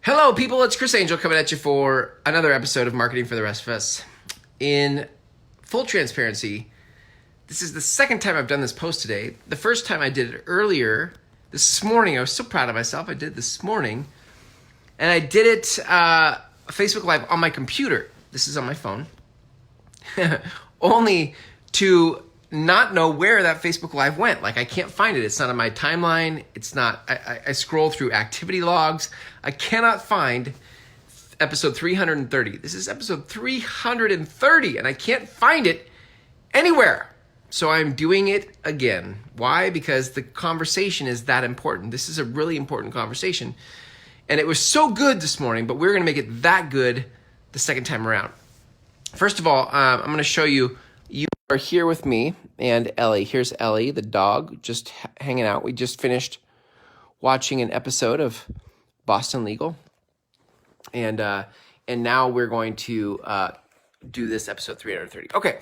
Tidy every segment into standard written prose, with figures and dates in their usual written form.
Hello, people. It's Chris Angel coming at you for another episode of Marketing for the Rest of Us. In full transparency, this is the second time I've done this post today. The first time I did it earlier this morning. I was so proud of myself. I did it this morning. And I did it Facebook Live on my computer. This is on my phone. Only to not know where that Facebook Live went. Like, I can't find it. It's not on my timeline. It's not, I scroll through activity logs. I cannot find episode 330. This is episode 330, and I can't find it anywhere. So I'm doing it again. Why? Because the conversation is that important. This is a really important conversation. And it was so good this morning, but we're going to make it that good the second time around. First of all, I'm going to show you. You are here with me and Ellie. Here's Ellie, the dog, just hanging out. We just finished watching an episode of Boston Legal. And now we're going to do this episode 330. Okay.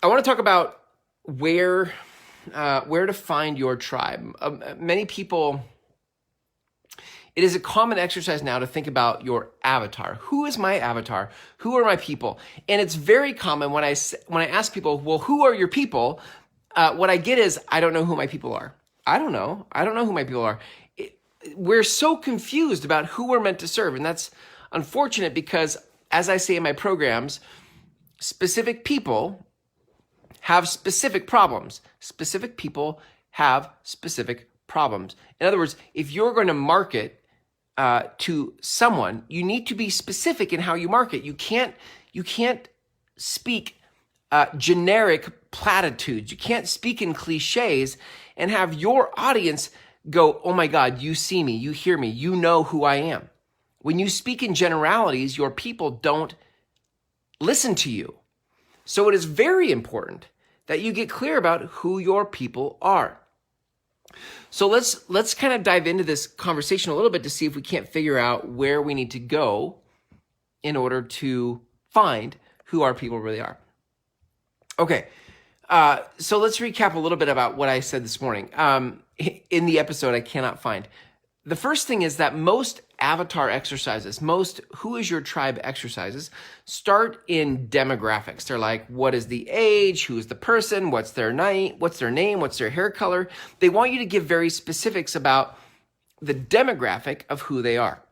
I want to talk about where to find your tribe. Many people, it is a common exercise now to think about your avatar. Who is my avatar? Who are my people? And it's very common when I ask people, well, who are your people? What I get is, I don't know who my people are. I don't know who my people are. We're so confused about who we're meant to serve. And that's unfortunate because, as I say in my programs, specific people have specific problems. Specific people have specific problems. In other words, if you're going to market to someone, you need to be specific in how you market. You can't speak generic platitudes. You can't speak in cliches and have your audience go, oh my God, you see me, you hear me, you know who I am. When you speak in generalities, your people don't listen to you. So it is very important that you get clear about who your people are. So let's kind of dive into this conversation a little bit to see if we can't figure out where we need to go in order to find who our people really are. Okay, so let's recap a little bit about what I said this morning. In the episode, I cannot find. The first thing is that most avatar exercises, most who is your tribe exercises, start in demographics. They're like, what is the age? Who is the person? What's their name? What's their hair color? They want you to give very specifics about the demographic of who they are.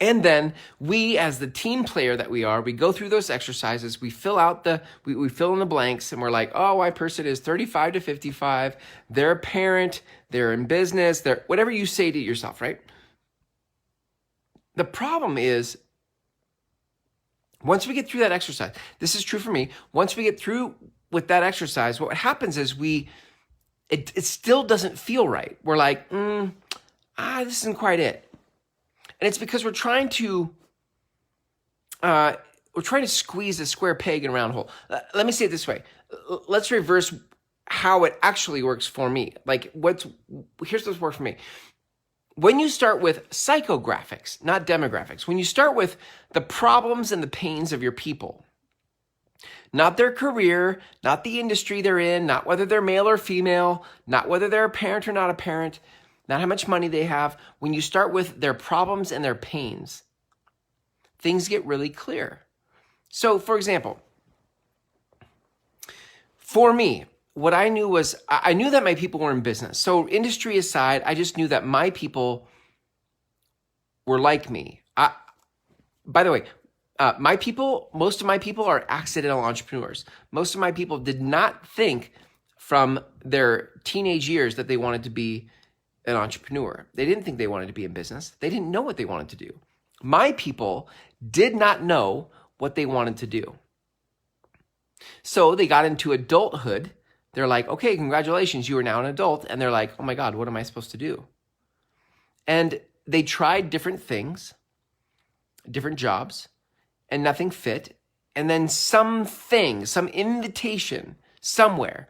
And then we, as the team player that we are, we go through those exercises, we fill out we fill in the blanks, and we're like, oh, my person is 35 to 55, they're a parent, they're in business, they're whatever you say to yourself, right? The problem is, once we get through that exercise, this is true for me, once we get through with that exercise, what happens is it still doesn't feel right. We're like, this isn't quite it. And it's because we're trying to squeeze a square peg in a round hole. Let me say it this way. Let's reverse how it actually works for me. Like, here's what's worked for me. When you start with psychographics, not demographics, when you start with the problems and the pains of your people, not their career, not the industry they're in, not whether they're male or female, not whether they're a parent or not a parent, not how much money they have. When you start with their problems and their pains, things get really clear. So, for example, for me, what I knew was, I knew that my people were in business. So industry aside, I just knew that my people were like me. By the way, most of my people are accidental entrepreneurs. Most of my people did not think from their teenage years that they wanted to be an entrepreneur. They didn't think they wanted to be in business. They didn't know what they wanted to do. My people did not know what they wanted to do. So they got into adulthood. They're like, okay, congratulations, you are now an adult. And they're like, oh my God, what am I supposed to do? And they tried different things, different jobs, and nothing fit. And then some invitation somewhere.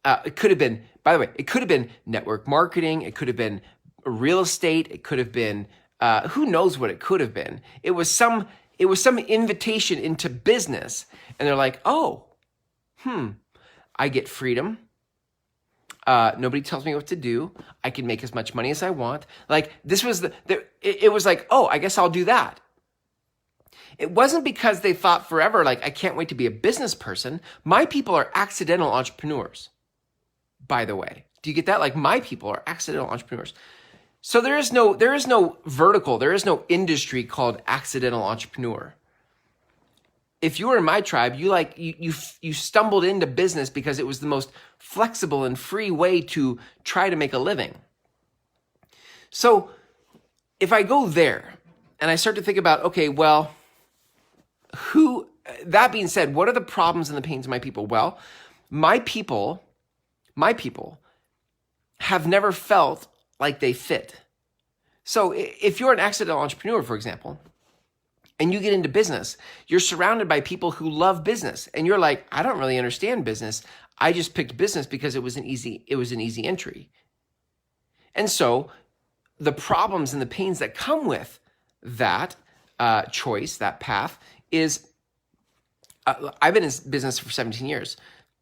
It could have been, by the way, it could have been network marketing. It could have been real estate. It could have been, who knows what it could have been. It was some invitation into business. And they're like, oh, I get freedom. Nobody tells me what to do. I can make as much money as I want. Like this was it was like, oh, I guess I'll do that. It wasn't because they thought forever, like, I can't wait to be a business person. My people are accidental entrepreneurs, by the way. Do you get that? Like, my people are accidental entrepreneurs. So there is no vertical, there is no industry called accidental entrepreneur. If you were in my tribe, you stumbled into business because it was the most flexible and free way to try to make a living. So if I go there and I start to think about, okay, well, that being said, what are the problems and the pains of my people? Well, my people have never felt like they fit. So if you're an accidental entrepreneur, for example, and you get into business, you're surrounded by people who love business. And you're like, I don't really understand business. I just picked business because it was an easy entry. And so the problems and the pains that come with that choice, that path, is I've been in business for 17 years.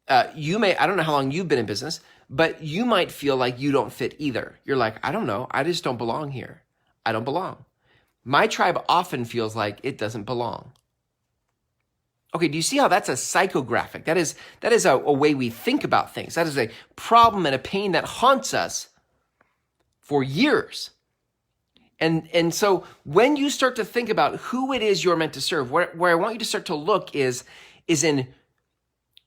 I don't know how long you've been in business, but you might feel like you don't fit either. You're like, I don't know. I just don't belong here. I don't belong. My tribe often feels like it doesn't belong. Okay, do you see how that's a psychographic? That is a way we think about things. That is a problem and a pain that haunts us for years. And so when you start to think about who it is you're meant to serve, where I want you to start to look is in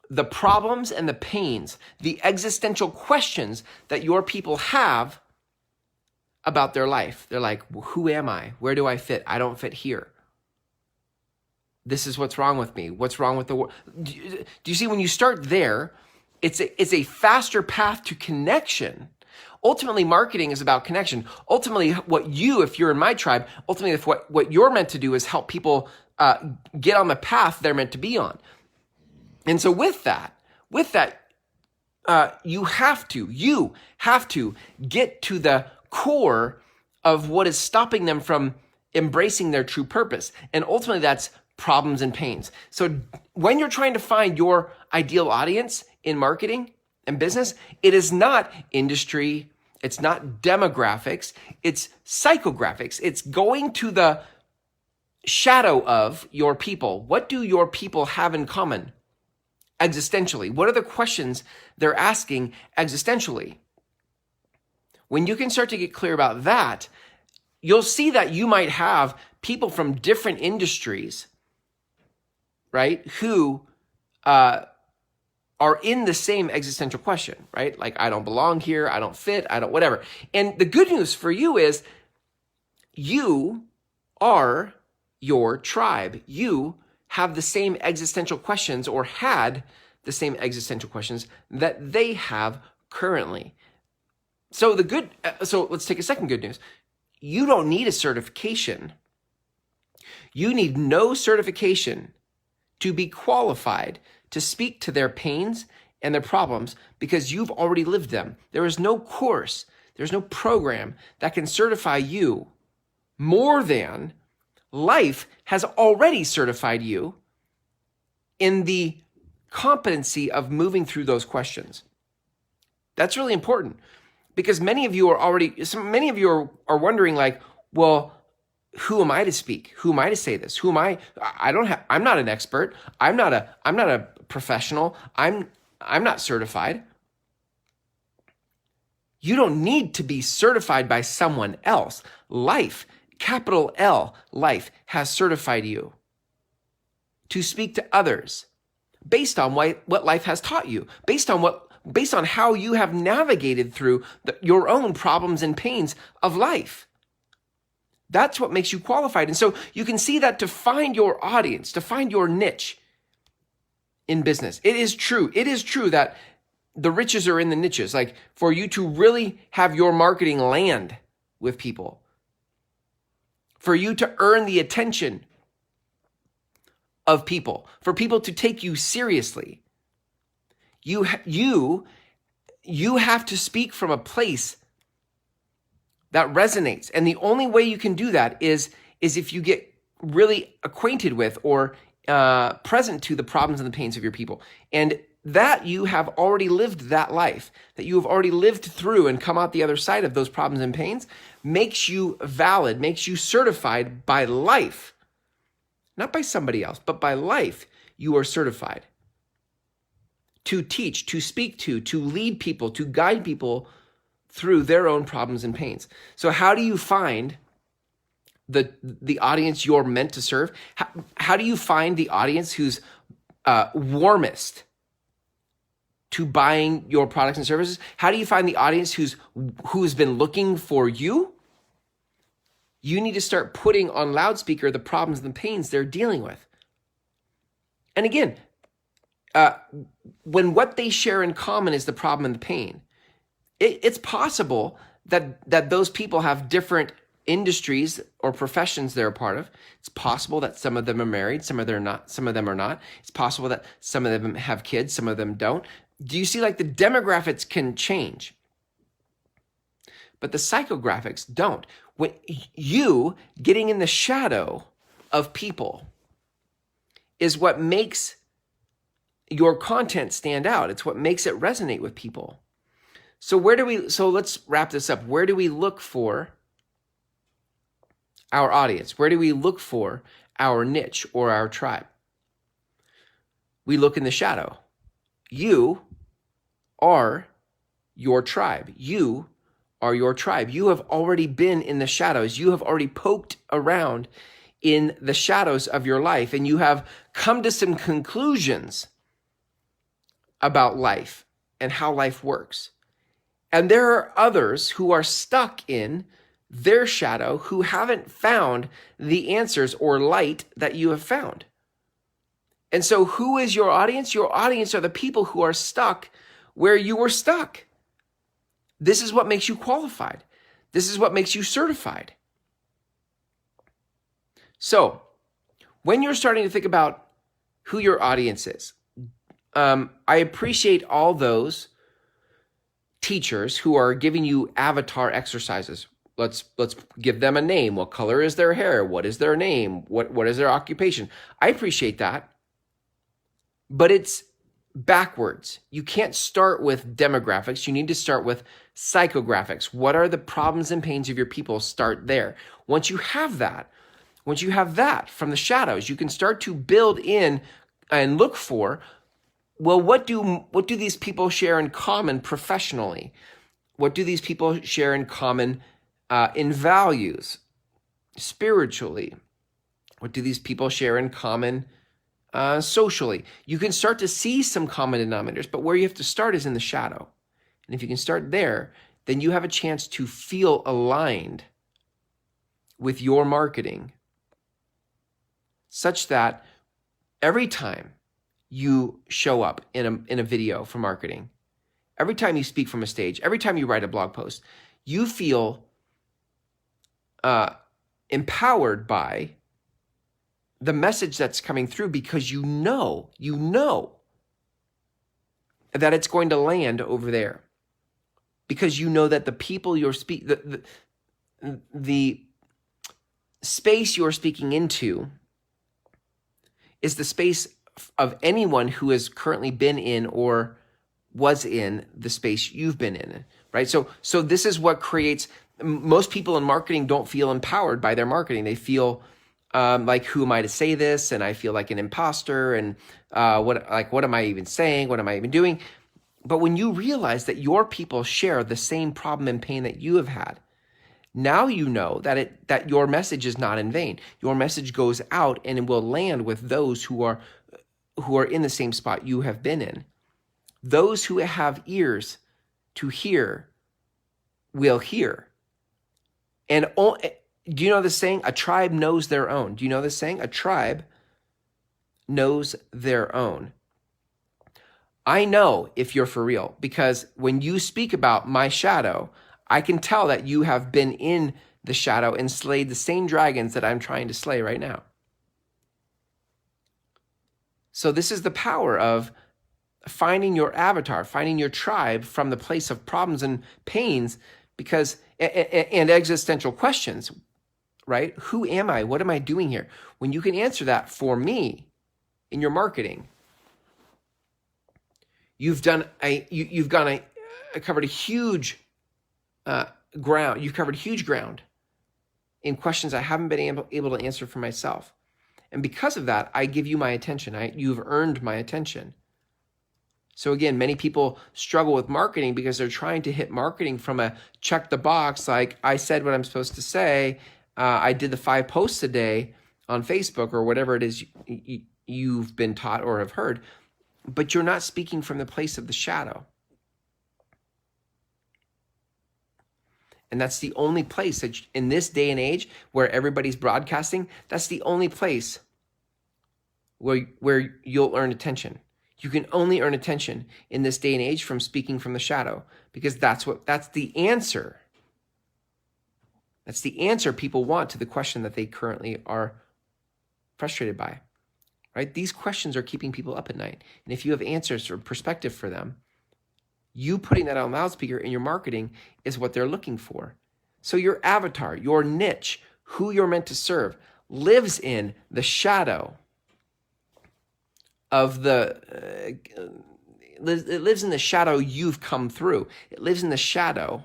the problems and the pains, the existential questions that your people have about their life. They're like, who am I? Where do I fit? I don't fit here. This is what's wrong with me. What's wrong with the world? Do you see, when you start there, it's a faster path to connection. Ultimately, marketing is about connection. Ultimately, if you're in my tribe, ultimately what you're meant to do is help people get on the path they're meant to be on. And so with that, you have to get to the core of what is stopping them from embracing their true purpose. And ultimately, that's problems and pains. So when you're trying to find your ideal audience in marketing and business, it is not industry, it's not demographics, it's psychographics. It's going to the shadow of your people. What do your people have in common existentially? What are the questions they're asking existentially? When you can start to get clear about that, you'll see that you might have people from different industries, right, who are in the same existential question, right? Like, I don't belong here, I don't fit, I don't whatever. And the good news for you is you are your tribe. You have the same existential questions, or had the same existential questions that they have currently. So let's take a second good news. You don't need a certification. You need no certification to be qualified to speak to their pains and their problems, because you've already lived them. There is no course, there's no program that can certify you more than life has already certified you in the competency of moving through those questions. That's really important, because many of you are wondering, like, well, who am I to speak? Who am I to say this? Who am I? I'm not an expert. I'm not a professional. I'm not certified. You don't need to be certified by someone else. Life, capital L, life has certified you to speak to others based on what life has taught you, based on how you have navigated through your own problems and pains of life. That's what makes you qualified. And so you can see that to find your audience, to find your niche in business, it is true that the riches are in the niches. Like, for you to really have your marketing land with people, for you to earn the attention of people, for people to take you seriously, you have to speak from a place that resonates. And the only way you can do that is if you get really acquainted with or present to the problems and the pains of your people. And that you have already lived that life, that you have already lived through and come out the other side of those problems and pains, makes you valid, makes you certified by life. Not by somebody else, but by life, you are certified to teach, to speak to lead people, to guide people through their own problems and pains. So how do you find the audience you're meant to serve? How do you find the audience who's warmest to buying your products and services? How do you find the audience who's been looking for you? You need to start putting on loudspeaker the problems and the pains they're dealing with. And again, when what they share in common is the problem and the pain, it's possible that those people have different industries or professions they're a part of. It's possible that some of them are married, some of them are not. It's possible that some of them have kids, some of them don't. Do you see, like, the demographics can change, but the psychographics don't? When you getting in the shadow of people is what makes your content stand out. It's what makes it resonate with people. So let's wrap this up. Where do we look for our audience? Where do we look for our niche or our tribe? We look in the shadow. You are your tribe. You are your tribe. You have already been in the shadows. You have already poked around in the shadows of your life, and you have come to some conclusions about life and how life works. And there are others who are stuck in their shadow who haven't found the answers or light that you have found. And so who is your audience? Your audience are the people who are stuck where you were stuck. This is what makes you qualified. This is what makes you certified. So when you're starting to think about who your audience is, I appreciate all those teachers who are giving you avatar exercises. Let's give them a name. What color is their hair? What is their name? What is their occupation? I appreciate that. But it's backwards. You can't start with demographics. You need to start with psychographics. What are the problems and pains of your people? Start there. Once you have that from the shadows, you can start to build in and look for, well, what do these people share in common professionally? What do these people share in common in values, spiritually? What do these people share in common socially? You can start to see some common denominators, but where you have to start is in the shadow. And if you can start there, then you have a chance to feel aligned with your marketing such that every time you show up in a video for marketing, every time you speak from a stage, every time you write a blog post, you feel empowered by the message that's coming through, because you know that it's going to land over there, because you know that the people you're the space you're speaking into is the space of anyone who has currently been in or was in the space you've been in, right? So this is what creates, most people in marketing don't feel empowered by their marketing. They feel like, who am I to say this? And I feel like an imposter. And what am I even saying? What am I even doing? But when you realize that your people share the same problem and pain that you have had, now you know that your message is not in vain. Your message goes out and it will land with those who are in the same spot you have been in. Those who have ears to hear will hear. And do you know the saying, a tribe knows their own? Do you know the saying? A tribe knows their own. I know if you're for real, because when you speak about my shadow, I can tell that you have been in the shadow and slayed the same dragons that I'm trying to slay right now. So this is the power of finding your avatar, finding your tribe from the place of problems and pains, because and existential questions, right? Who am I? What am I doing here? When you can answer that for me in your marketing, You've done covered a huge ground. You've covered huge ground in questions I haven't been able to answer for myself. And because of that, I give you my attention. You've earned my attention. So again, many people struggle with marketing because they're trying to hit marketing from a check the box, like I said what I'm supposed to say. I did the 5 posts a day on Facebook or whatever it is you've been taught or have heard, but you're not speaking from the place of the shadow. And that's the only place that in this day and age where everybody's broadcasting, that's the only place where you'll earn attention. You can only earn attention in this day and age from speaking from the shadow, because that's the answer. That's the answer people want to the question that they currently are frustrated by, right? These questions are keeping people up at night. And if you have answers or perspective for them, you putting that on loudspeaker in your marketing is what they're looking for. So your avatar, your niche, who you're meant to serve, lives in the shadow of it lives in the shadow you've come through. It lives in the shadow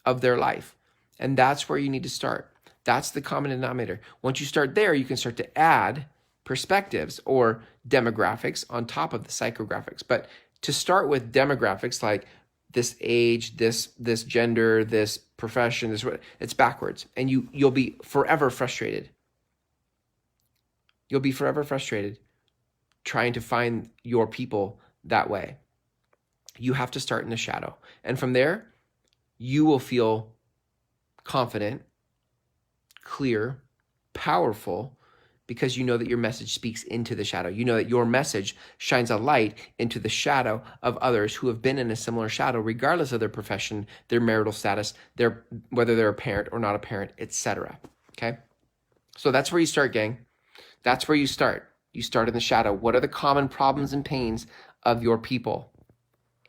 of their life. And that's where you need to start. That's the common denominator. Once you start there, you can start to add perspectives or demographics on top of the psychographics. But to start with demographics like this age, this gender, this profession, it's backwards. And you'll be forever frustrated. You'll be forever frustrated trying to find your people that way. You have to start in the shadow. And from there, you will feel confident, clear, powerful, because you know that your message speaks into the shadow. You know that your message shines a light into the shadow of others who have been in a similar shadow, regardless of their profession, their marital status, whether they're a parent or not a parent, etc. Okay? So that's where you start, gang. That's where you start. You start in the shadow. What are the common problems and pains of your people?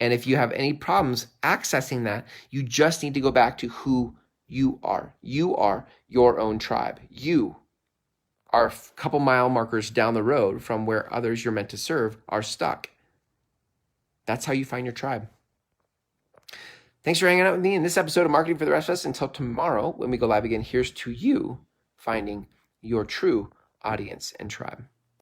And if you have any problems accessing that, you just need to go back to who you are. You are your own tribe. You are a couple mile markers down the road from where others you're meant to serve are stuck. That's how you find your tribe. Thanks for hanging out with me in this episode of Marketing for the Rest of Us. Until tomorrow, when we go live again, here's to you finding your true audience and tribe.